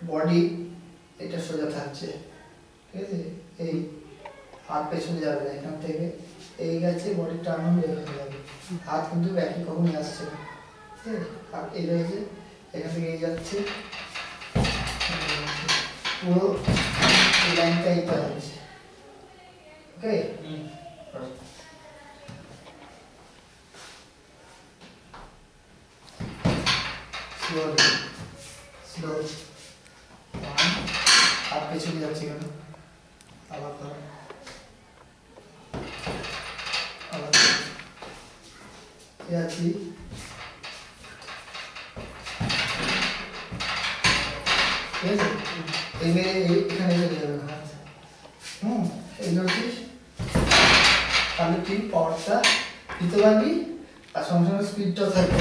Body এটা সোজা থাকছে, ঠিক আছে? এই হাত পেছনে যাবে না, এখান থেকে এই গেছে বডি টার্ন হয়ে যাবে, হাত কিন্তু ব্যাকে কখনই আসছে না, ঠিক আছে? আর এই রয়েছে এখান থেকে এই যাচ্ছে, পুরো এই লাইনটা এইটা হচ্ছে, ওকে? স্লোলি স্লো, হাত পেছনে যাচ্ছে কেন, আবার ধর, আবার যাচ্ছি, ঠিক আছে? এবারে এখানে চলে যাবে হাত, এই ধরছিস, তাহলে তুই পাওয়ারটা দিতে পারবি আর সঙ্গে সঙ্গে স্পিডটাও থাকবে।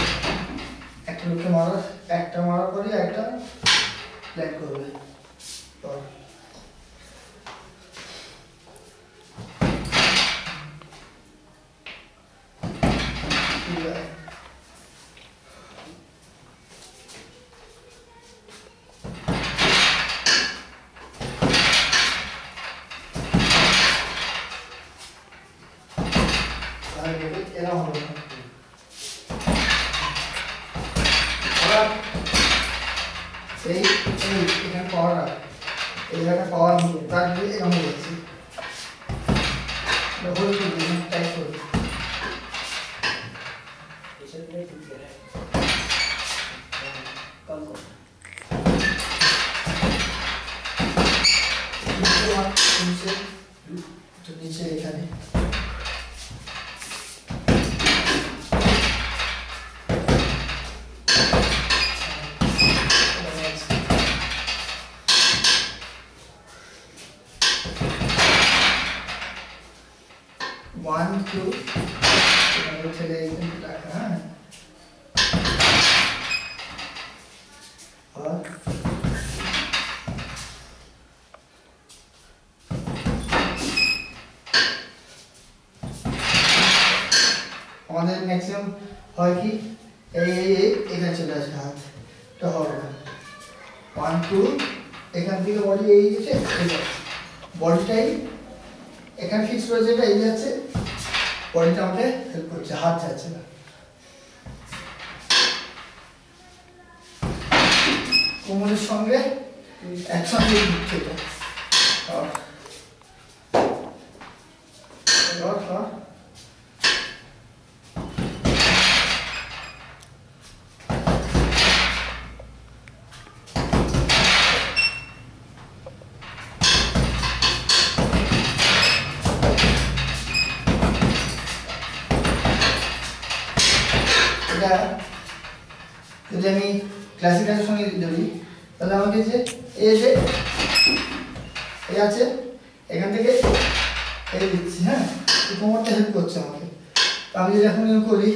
একটা লোককে মারার, একটা মারার পরে একটা ল্যান্ড করবে। এরা হবে না, এই এখানে পাওয়ার, এই জায়গাটা পাওয়ার নিয়ে তার দিয়ে এরকম হয়ে যাচ্ছে, ডবল টাইপ করবে। নিচে এখানে one two ছেলে এইখানে রাখা, হ্যাঁ? আর আমাদের ম্যাক্সিমাম হয় কি এই এখানে চলে আসে হাত, এটা হবে না। 1 2 এখান থেকে বডি এই গেছে, বডিটাই এখানে ফিক্স রয়েছে, এটা এই যাচ্ছে, বডিটা আমাকে হেল্প করছে, হাত যাচ্ছে না। কোমরের সঙ্গে একসঙ্গে ঘুরছে এটা, যদি আমি ক্লাসিক্যালের সঙ্গে ধরি তাহলে আমাকে যে এই যে এই আছে এখান থেকে এই দিচ্ছি, হ্যাঁ? কোমরটা হেল্প করছে আমাকে। আমি যদি এখন করি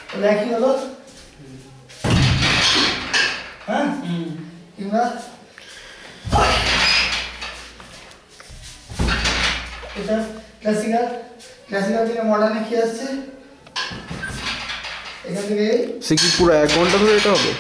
তাহলে একই হলো, হ্যাঁ? কিংবা এটা ক্লাসিক্যাল, ক্লাসিক্যাল থেকে মডার্নে কি আসছে, এখান থেকে সে কি পুরো 1 ঘন্টা ধরে এটা হবে?